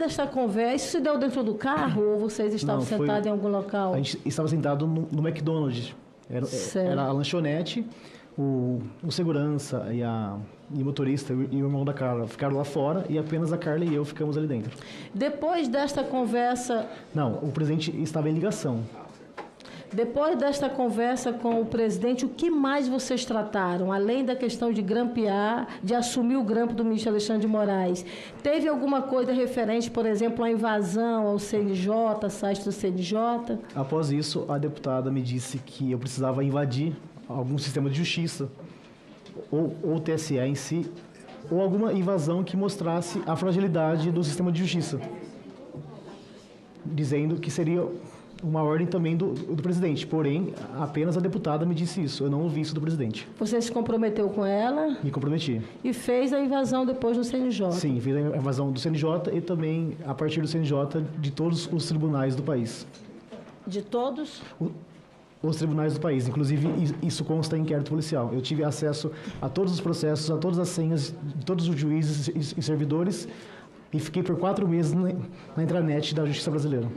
desta conversa, isso se deu dentro do carro ou vocês estavam sentados em algum local? A gente estava sentado no McDonald's. Era a lanchonete, o segurança e o motorista e o irmão da Carla ficaram lá fora e apenas a Carla e eu ficamos ali dentro. Depois desta conversa... Não, o presidente estava em ligação. Depois desta conversa com o presidente, o que mais vocês trataram? Além da questão de grampear, de assumir o grampo do ministro Alexandre de Moraes, teve alguma coisa referente, por exemplo, à invasão ao CNJ, site do CNJ? Após isso, a deputada me disse que eu precisava invadir algum sistema de justiça, ou o TSE em si, ou alguma invasão que mostrasse a fragilidade do sistema de justiça, dizendo que seria uma ordem também do presidente. Porém, apenas a deputada me disse isso. Eu não ouvi isso do presidente. Você se comprometeu com ela? Me comprometi. E fez a invasão depois do CNJ? Sim, fiz a invasão do CNJ e também, a partir do CNJ, de todos os tribunais do país. De todos? Os tribunais do país. Inclusive, isso consta em inquérito policial. Eu tive acesso a todos os processos, a todas as senhas de todos os juízes e servidores e fiquei por 4 meses na intranet da Justiça Brasileira.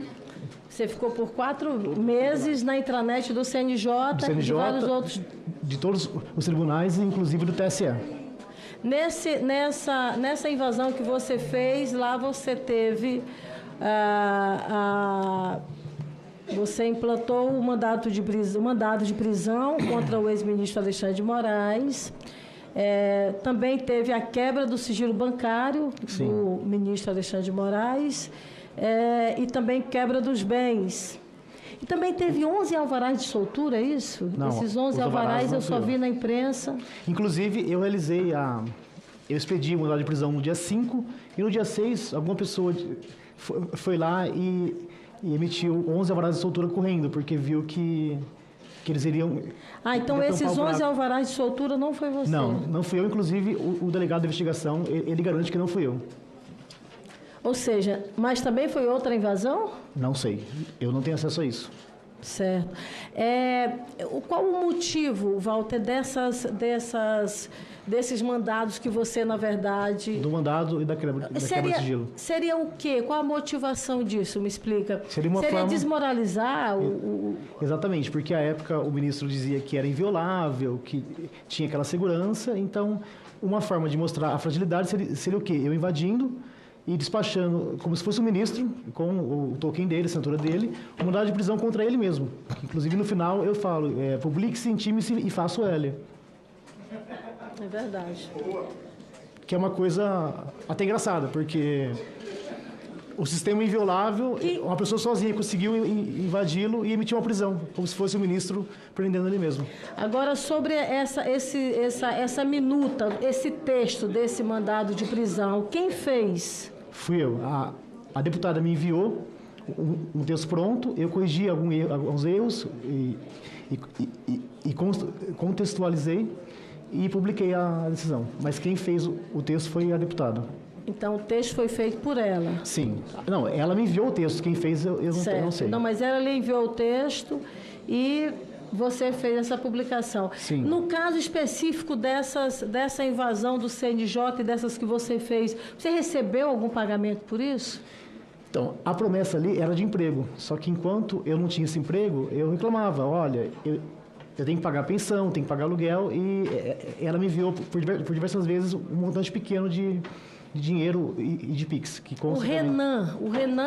Você ficou por 4 meses na intranet do CNJ e de vários outros... De todos os tribunais, inclusive do TSE. Nessa invasão que você fez, lá você teve... Você implantou um mandado de prisão contra o ex-ministro Alexandre de Moraes. Também teve a quebra do sigilo bancário do ministro Alexandre de Moraes. E também quebra dos bens. E também teve 11 alvarás de soltura, é isso? Não, esses 11 alvarás eu só vi na imprensa. Inclusive, eu expedi o mandado de prisão no dia 5 e no dia 6, alguma pessoa foi lá e emitiu 11 alvarás de soltura correndo, porque viu que eles iriam... Então esses 11 alvarás de soltura não foi você? Não fui eu. Inclusive, o delegado de investigação, ele garante que não fui eu. Ou seja, mas também foi outra invasão? Não sei. Eu não tenho acesso a isso. Certo. Qual o motivo, Walter, desses mandados que você, na verdade... Do mandado e da quebra de sigilo. Seria o quê? Qual a motivação disso? Me explica. Seria forma... desmoralizar Exatamente, porque à época o ministro dizia que era inviolável, que tinha aquela segurança. Então, uma forma de mostrar a fragilidade seria o quê? Eu invadindo e despachando, como se fosse o ministro, com o token dele, a assinatura dele, um mandado de prisão contra ele mesmo. Inclusive, no final, eu falo, publique-se, intime-se e faça o L. É verdade. Que é uma coisa até engraçada, porque o sistema inviolável, uma pessoa sozinha conseguiu invadi-lo e emitir uma prisão, como se fosse o ministro prendendo ele mesmo. Agora, sobre essa minuta, esse texto desse mandado de prisão, quem fez? Fui eu. A deputada me enviou um texto pronto, eu corrigi alguns erros e contextualizei e publiquei a decisão. Mas quem fez o texto foi a deputada. Então, o texto foi feito por ela? Sim. Não, ela me enviou o texto. Quem fez, eu não sei. Não, mas ela lhe enviou o texto e você fez essa publicação. Sim. No caso específico dessa invasão do CNJ e dessas que você fez, você recebeu algum pagamento por isso? Então, a promessa ali era de emprego. Só que enquanto eu não tinha esse emprego, eu reclamava. Olha, eu tenho que pagar pensão, tenho que pagar aluguel. E ela me enviou por diversas vezes um montante pequeno de dinheiro e de Pix. O Renan,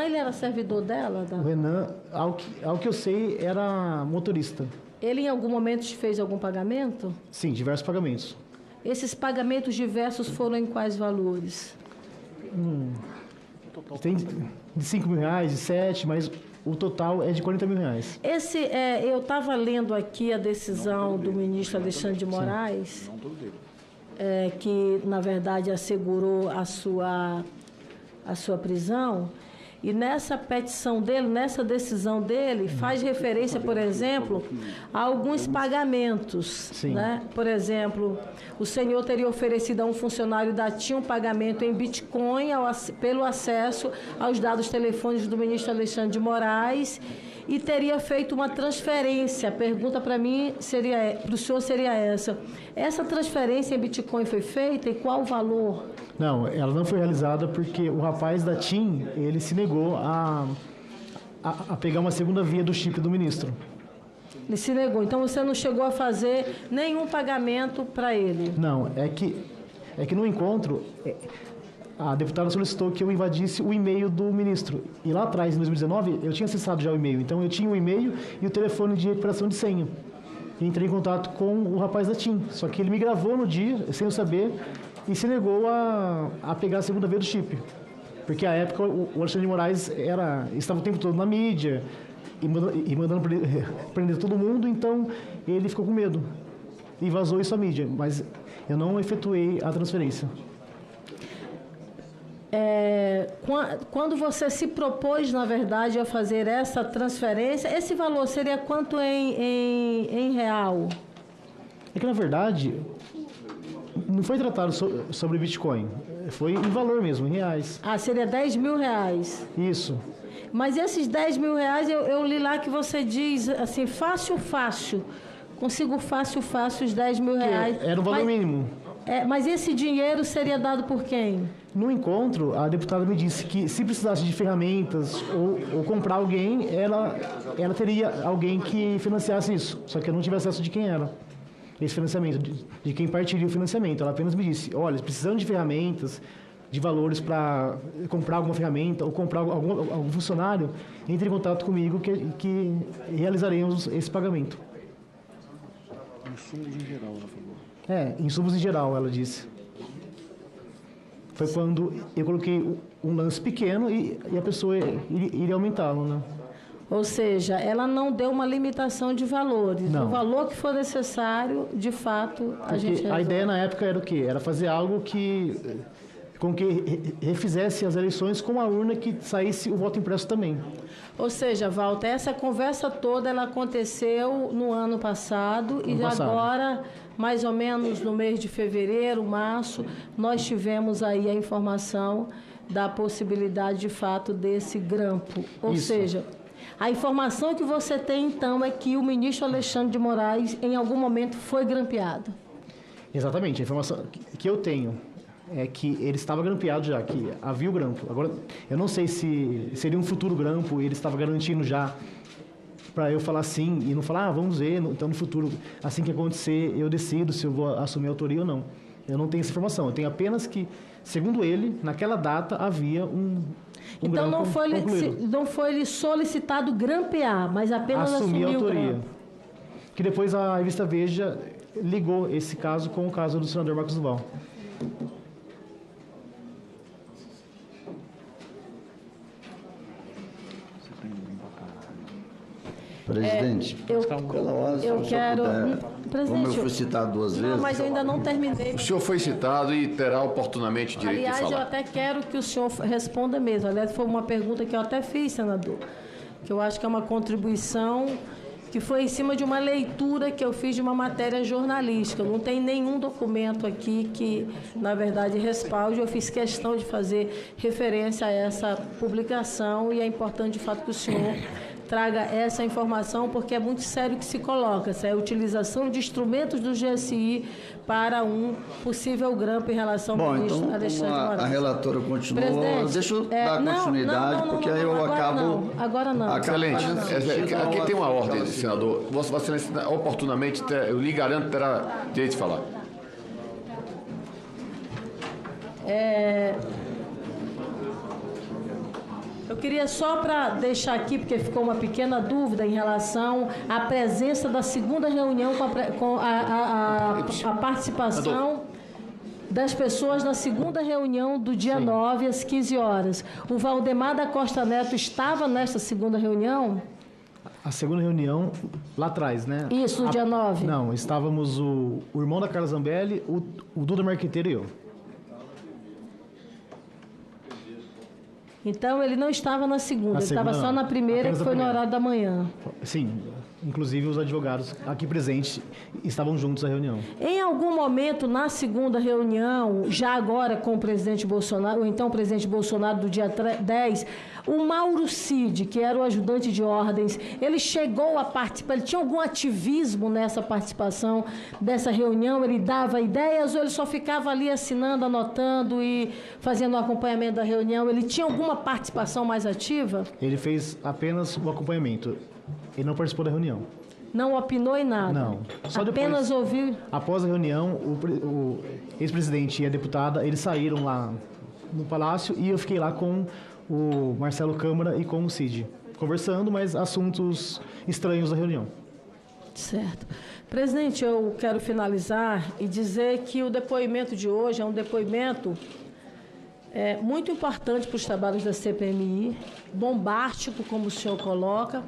ele era servidor dela? O Renan, ao que eu sei, era motorista. Ele em algum momento te fez algum pagamento? Sim, diversos pagamentos. Esses pagamentos diversos foram em quais valores? Tem de R$5.000, de 7, mas o total é de R$40.000. Eu estava lendo aqui a decisão do ministro Alexandre de Moraes, que, na verdade, assegurou a sua prisão. E nessa petição dele, nessa decisão dele, faz referência, por exemplo, a alguns pagamentos. Sim. Né? Por exemplo, o senhor teria oferecido a um funcionário da TIM um pagamento em Bitcoin pelo acesso aos dados telefônicos do ministro Alexandre de Moraes e teria feito uma transferência. A pergunta para mim para o senhor seria essa. Essa transferência em Bitcoin foi feita e qual o valor? Não, ela não foi realizada porque o rapaz da TIM, ele se negou a pegar uma segunda via do chip do ministro. Ele se negou. Então você não chegou a fazer nenhum pagamento para ele? Não, é que no encontro, a deputada solicitou que eu invadisse o e-mail do ministro. E lá atrás, em 2019, eu tinha acessado já o e-mail. Então eu tinha o e-mail e o telefone de recuperação de senha. E entrei em contato com o rapaz da TIM. Só que ele me gravou no dia, sem eu saber, e se negou a pegar a segunda via do chip. Porque à época o Alexandre de Moraes estava o tempo todo na mídia e mandando prender todo mundo, então ele ficou com medo e vazou isso à mídia, mas eu não efetuei a transferência. Quando você se propôs, na verdade, a fazer essa transferência, esse valor seria quanto em real? É que, na verdade, não foi tratado sobre Bitcoin, foi em valor mesmo, em reais. Ah, seria 10 mil reais. Isso. Mas esses 10 mil reais, eu li lá que você diz, assim, fácil, consigo fácil os 10 mil reais. Era o valor mínimo. Mas esse dinheiro seria dado por quem? No encontro, a deputada me disse que se precisasse de ferramentas ou comprar alguém, ela teria alguém que financiasse isso. Só que eu não tive acesso de quem era esse financiamento, de quem partiria o financiamento. Ela apenas me disse, olha, precisando de ferramentas, de valores para comprar alguma ferramenta ou comprar algum funcionário, entre em contato comigo que realizaremos esse pagamento. Insumos em geral, ela falou. Insumos em geral, ela disse. Foi quando eu coloquei um lance pequeno e a pessoa iria aumentá-lo, né? Ou seja, ela não deu uma limitação de valores. Não. O valor que for necessário, de fato, a gente resolve. A ideia na época era o quê? Era fazer algo com que refizesse as eleições com a urna que saísse o voto impresso também. Ou seja, Walter, essa conversa toda ela aconteceu no ano passado e agora, mais ou menos no mês de fevereiro, março, nós tivemos aí a informação da possibilidade, de fato, desse grampo. Ou seja, a informação que você tem, então, é que o ministro Alexandre de Moraes, em algum momento, foi grampeado. Exatamente. A informação que eu tenho é que ele estava grampeado já, que havia o grampo. Agora, eu não sei se seria um futuro grampo, ele estava garantindo já para eu falar sim e não falar, vamos ver, então no futuro, assim que acontecer, eu decido se eu vou assumir a autoria ou não. Eu não tenho essa informação, eu tenho apenas que, segundo ele, naquela data havia um então grampo concluído. Não foi lhe solicitado grampear, mas apenas assumir a autoria. O grampo. Que depois a revista Veja ligou esse caso com o caso do senador Marcos Duval. Presidente, pela ordem, eu quero... Presidente, como eu fui citado duas vezes... Não, mas eu ainda não terminei. O senhor foi citado e terá oportunamente direito de falar. Aliás, eu até quero que o senhor responda mesmo. Aliás, foi uma pergunta que eu até fiz, senador, que eu acho que é uma contribuição que foi em cima de uma leitura que eu fiz de uma matéria jornalística. Não tem nenhum documento aqui que, na verdade, respalde. Eu fiz questão de fazer referência a essa publicação e é importante, de fato, que o senhor traga essa informação, porque é muito sério que se coloca, essa é a utilização de instrumentos do GSI para um possível grampo em relação ao ministro então, Alexandre de Moraes. A relatora continuou, Presidente, deixa eu dar continuidade, porque aí eu acabo... Agora não. Excelente. Aqui tem uma ordem, senador. Vossa Excelência, oportunamente, eu lhe garanto, terá direito de falar. Eu queria só para deixar aqui, porque ficou uma pequena dúvida em relação à presença da segunda reunião com a participação das pessoas na segunda reunião do dia 9, às 15 horas. O Valdemar da Costa Neto estava nesta segunda reunião? A segunda reunião, lá atrás, né? Isso, no dia 9? Não, estávamos o irmão da Carla Zambelli, o Duda Marqueteiro e eu. Então, ele não estava na segunda, ele estava só na primeira, que Apenas foi a no primeira. horário da manhã. Sim, inclusive os advogados aqui presentes estavam juntos à reunião. Em algum momento, na segunda reunião, já agora com o presidente Bolsonaro, ou então o presidente Bolsonaro do dia 10, o Mauro Cid, que era o ajudante de ordens, ele chegou a participar, ele tinha algum ativismo nessa participação dessa reunião? Ele dava ideias ou ele só ficava ali assinando, anotando e fazendo o acompanhamento da reunião? Ele tinha alguma participação mais ativa? Ele fez apenas o acompanhamento. Ele não participou da reunião. Não opinou em nada? Não. Só apenas depois, ouviu? Após a reunião, o ex-presidente e a deputada, eles saíram lá no palácio e eu fiquei lá com o Marcelo Câmara e com o Cid, conversando, mas assuntos estranhos da reunião. Certo. Presidente, eu quero finalizar e dizer que o depoimento de hoje é um depoimento muito importante para os trabalhos da CPMI, bombástico, como o senhor coloca.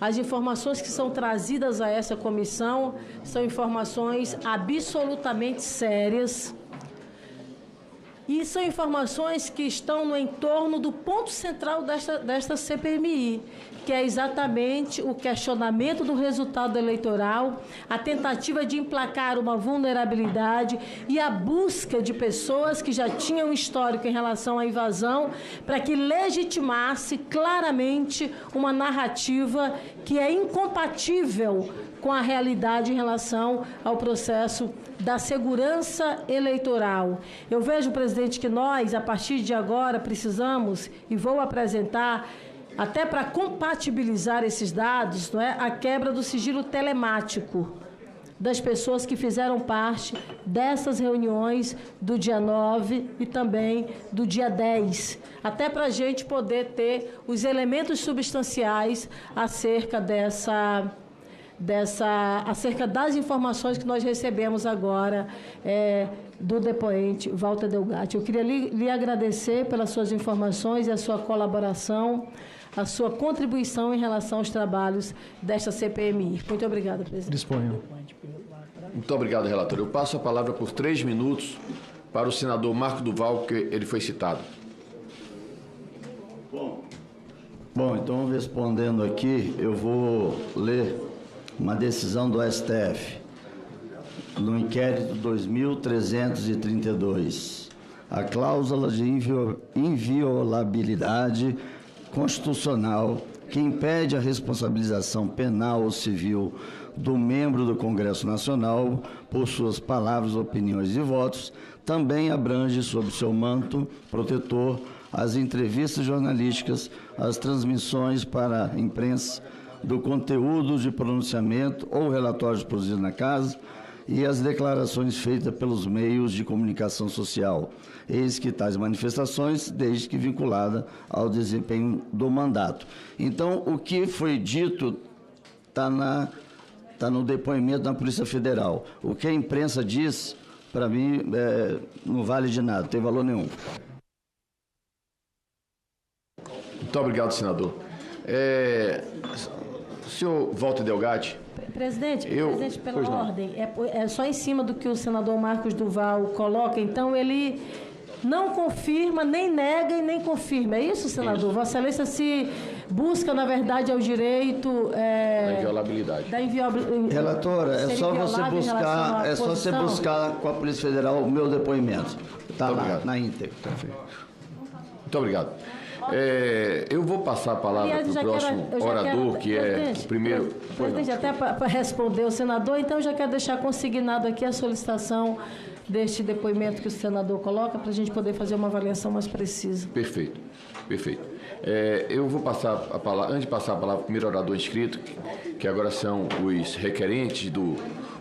As informações que são trazidas a essa comissão são informações absolutamente sérias e são informações que estão no entorno do ponto central desta CPMI, que é exatamente o questionamento do resultado eleitoral, a tentativa de emplacar uma vulnerabilidade e a busca de pessoas que já tinham histórico em relação à invasão para que legitimasse claramente uma narrativa que é incompatível com a realidade em relação ao processo da segurança eleitoral. Eu vejo, presidente, que nós, a partir de agora, precisamos, e vou apresentar, até para compatibilizar esses dados, não é, a quebra do sigilo telemático das pessoas que fizeram parte dessas reuniões do dia 9 e também do dia 10, até para a gente poder ter os elementos substanciais acerca acerca das informações que nós recebemos agora do depoente Walter Delgatti. Eu queria lhe agradecer pelas suas informações e a sua colaboração, a sua contribuição em relação aos trabalhos desta CPMI. Muito obrigada, presidente. Disponho. Muito obrigado, relator. Eu passo a palavra por 3 minutos para o senador Marco Duval, que ele foi citado. Bom, então respondendo aqui, eu vou ler uma decisão do STF, no inquérito 2332. A cláusula de inviolabilidade constitucional que impede a responsabilização penal ou civil do membro do Congresso Nacional por suas palavras, opiniões e votos, também abrange sob seu manto protetor as entrevistas jornalísticas, as transmissões para a imprensa do conteúdo de pronunciamento ou relatórios produzidos na Casa e as declarações feitas pelos meios de comunicação social, eis que tais manifestações, desde que vinculada ao desempenho do mandato. Então, o que foi dito está no depoimento da Polícia Federal. O que a imprensa diz, para mim, não vale de nada, não tem valor nenhum. Muito obrigado, senador. Senhor Walter Delgatti. Presidente, pela ordem, é só em cima do que o senador Marcos Duval coloca, então ele não confirma, nem nega e nem confirma. É isso, senador? Isso. Vossa Excelência se busca, na verdade, ao direito... da inviolabilidade. Relatora, é só você buscar com a Polícia Federal o meu depoimento. Está lá, na íntegra. Muito obrigado. Eu vou passar a palavra para o próximo orador, que é o primeiro... Presidente, até para responder o senador, então eu já quero deixar consignado aqui a solicitação deste depoimento que o senador coloca, para a gente poder fazer uma avaliação mais precisa. Perfeito, perfeito. Eu vou passar a palavra, antes de passar a palavra para o primeiro orador inscrito, que agora são os requerentes,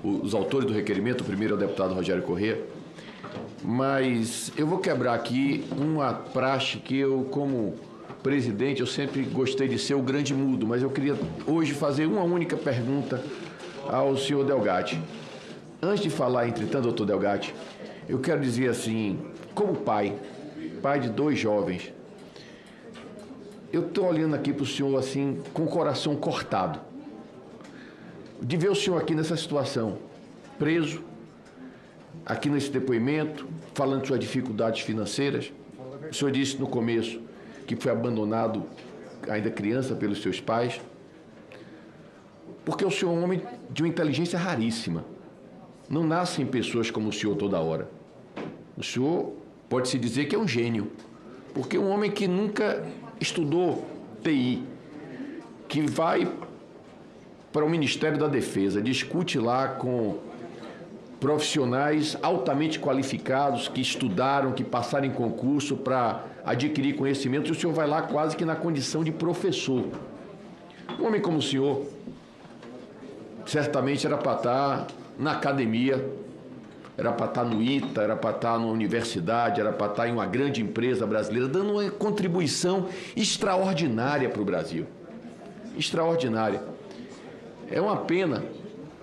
os autores do requerimento, o primeiro é o deputado Rogério Corrêa. Mas eu vou quebrar aqui uma praxe que eu, como presidente, eu sempre gostei de ser o grande mudo, mas eu queria hoje fazer uma única pergunta ao senhor Delgatti. Antes de falar, entretanto, doutor Delgatti, eu quero dizer assim, como pai de 2 jovens, eu estou olhando aqui para o senhor assim, com o coração cortado, de ver o senhor aqui nessa situação, preso, aqui nesse depoimento, falando de suas dificuldades financeiras. O senhor disse no começo que foi abandonado ainda criança pelos seus pais? Porque o senhor é um homem de uma inteligência raríssima. Não nascem pessoas como o senhor toda hora. O senhor pode-se dizer que é um gênio, porque um homem que nunca estudou TI, que vai para o Ministério da Defesa, discute lá com profissionais altamente qualificados, que estudaram, que passaram em concurso para adquirir conhecimento, e o senhor vai lá quase que na condição de professor. Um homem como o senhor, certamente era para estar na academia, era para estar no ITA, era para estar numa universidade, era para estar em uma grande empresa brasileira, dando uma contribuição extraordinária para o Brasil. Extraordinária. É uma pena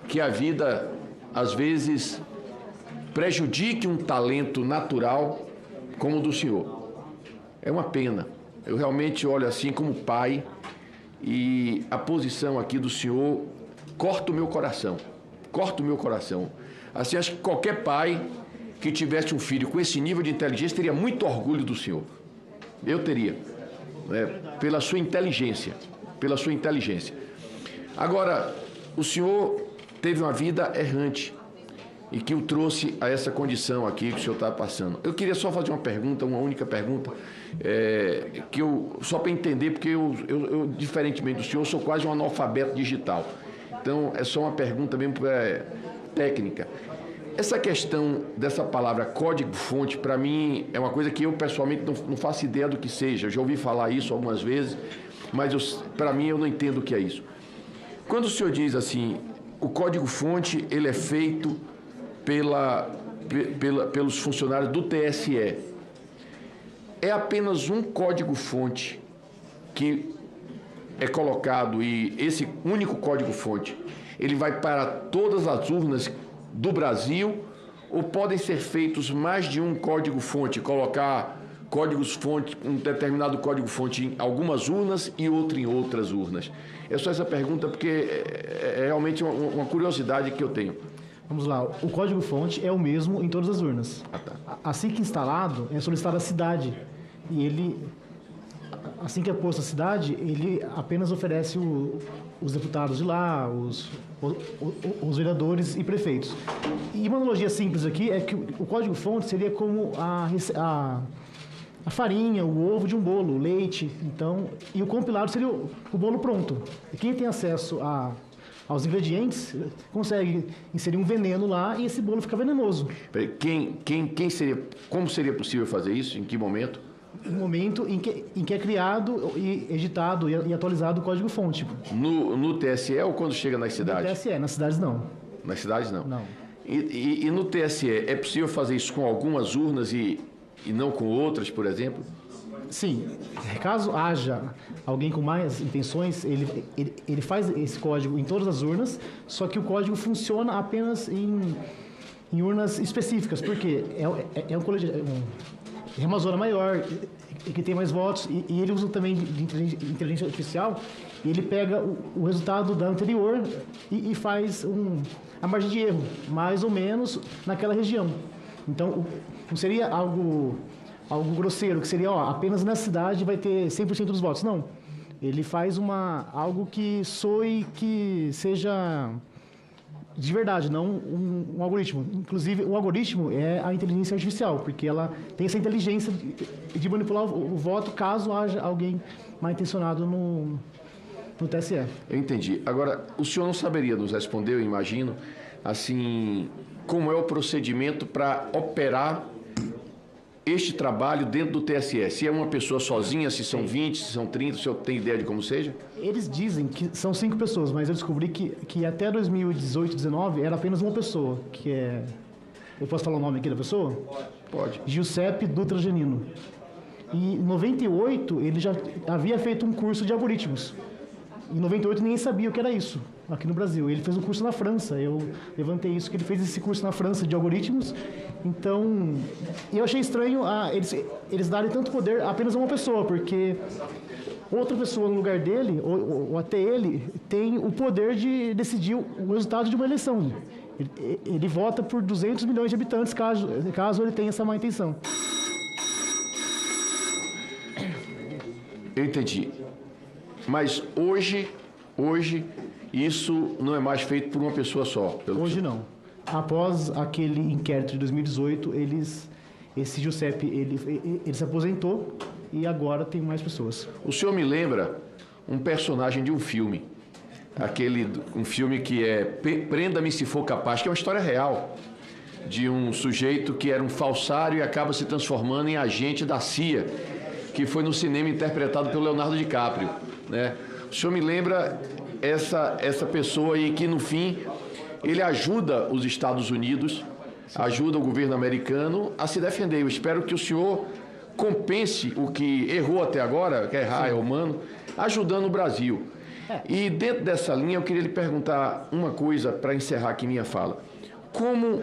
que a vida, às vezes, prejudique um talento natural como o do senhor. É uma pena. Eu realmente olho assim como pai e a posição aqui do senhor corta o meu coração. Corta o meu coração. Assim, acho que qualquer pai que tivesse um filho com esse nível de inteligência teria muito orgulho do senhor. Eu teria. Pela sua inteligência. Pela sua inteligência. Agora, o senhor teve uma vida errante e que o trouxe a essa condição aqui que o senhor está passando. Eu queria só fazer uma pergunta, uma única pergunta, só para entender, porque eu, diferentemente do senhor, sou quase um analfabeto digital. Então, é só uma pergunta mesmo técnica. Essa questão dessa palavra código-fonte, para mim, é uma coisa que eu, pessoalmente, não faço ideia do que seja. Eu já ouvi falar isso algumas vezes, mas, para mim, eu não entendo o que é isso. Quando o senhor diz assim, o código-fonte ele é feito pelos funcionários do TSE, é apenas um código-fonte que é colocado e esse único código-fonte ele vai para todas as urnas do Brasil ou podem ser feitos mais de um código-fonte, colocar códigos-fonte, um determinado código-fonte em algumas urnas e outro em outras urnas? É só essa pergunta porque é realmente uma curiosidade que eu tenho. Vamos lá, o código-fonte é o mesmo em todas as urnas. Assim que instalado, é solicitada a cidade. E ele, assim que é posto a cidade, ele apenas oferece os deputados de lá, os vereadores e prefeitos. E uma analogia simples aqui é que o código-fonte seria como a farinha, o ovo de um bolo, o leite, então, e o compilado seria o bolo pronto. E quem tem acesso aos ingredientes consegue inserir um veneno lá e esse bolo fica venenoso. Como seria possível fazer isso? Em que momento? No momento em que é criado e editado e atualizado o código-fonte. No TSE ou quando chega nas cidades? No TSE, nas cidades não. Nas cidades não? Não. E no TSE, é possível fazer isso com algumas urnas e não com outras, por exemplo? Sim. Caso haja alguém com mais intenções, ele faz esse código em todas as urnas, só que o código funciona apenas em urnas específicas, porque é uma zona maior, que tem mais votos, e ele usa também de inteligência artificial, e ele pega o resultado da anterior e faz a margem de erro, mais ou menos naquela região. Então, não seria algo grosseiro, que seria, apenas nessa cidade vai ter 100% dos votos. Não. Ele faz algo que soe, que seja de verdade, não um algoritmo. Inclusive, o algoritmo é a inteligência artificial, porque ela tem essa inteligência de manipular o voto caso haja alguém mal intencionado no TSE. Eu entendi. Agora, o senhor não saberia nos responder, eu imagino, assim, como é o procedimento para operar este trabalho dentro do TSE? Se é uma pessoa sozinha, se são 20, se são 30, o senhor tem ideia de como seja? Eles dizem que são 5 pessoas, mas eu descobri que até 2018, 2019 era apenas uma pessoa, que é... Eu posso falar o nome aqui da pessoa? Pode. Giuseppe Dutra Genino. E em 98 ele já havia feito um curso de algoritmos. Em 98 ninguém sabia o que era isso aqui no Brasil. Ele fez um curso na França. Eu levantei isso, que ele fez esse curso na França de algoritmos. Então, eu achei estranho eles darem tanto poder a apenas a uma pessoa, porque outra pessoa no lugar dele, ou até ele, tem o poder de decidir o resultado de uma eleição. Ele vota por 200 milhões de habitantes, caso ele tenha essa má intenção. entendi. Mas hoje isso não é mais feito por uma pessoa só. Hoje não. Após aquele inquérito de 2018, esse Giuseppe, ele se aposentou e agora tem mais pessoas. O senhor me lembra um personagem de um filme. Um filme que é Prenda-me se for capaz, que é uma história real. De um sujeito que era um falsário e acaba se transformando em agente da CIA, que foi no cinema interpretado pelo Leonardo DiCaprio, né? O senhor me lembra essa pessoa aí que, no fim, ele ajuda os Estados Unidos, ajuda o governo americano a se defender. Eu espero que o senhor compense o que errou até agora, que errar é humano, ajudando o Brasil. E dentro dessa linha, eu queria lhe perguntar uma coisa para encerrar aqui minha fala. Como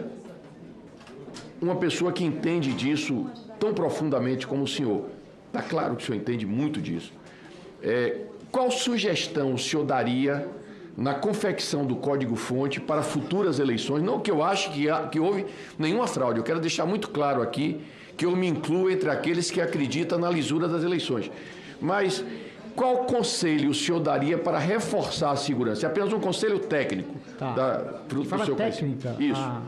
uma pessoa que entende disso tão profundamente como o senhor, está claro que o senhor entende muito disso, qual sugestão o senhor daria na confecção do código-fonte para futuras eleições? Não que eu ache que houve nenhuma fraude, eu quero deixar muito claro aqui que eu me incluo entre aqueles que acreditam na lisura das eleições. Mas qual conselho o senhor daria para reforçar a segurança? É apenas um conselho técnico. Tá. De forma técnica, isso.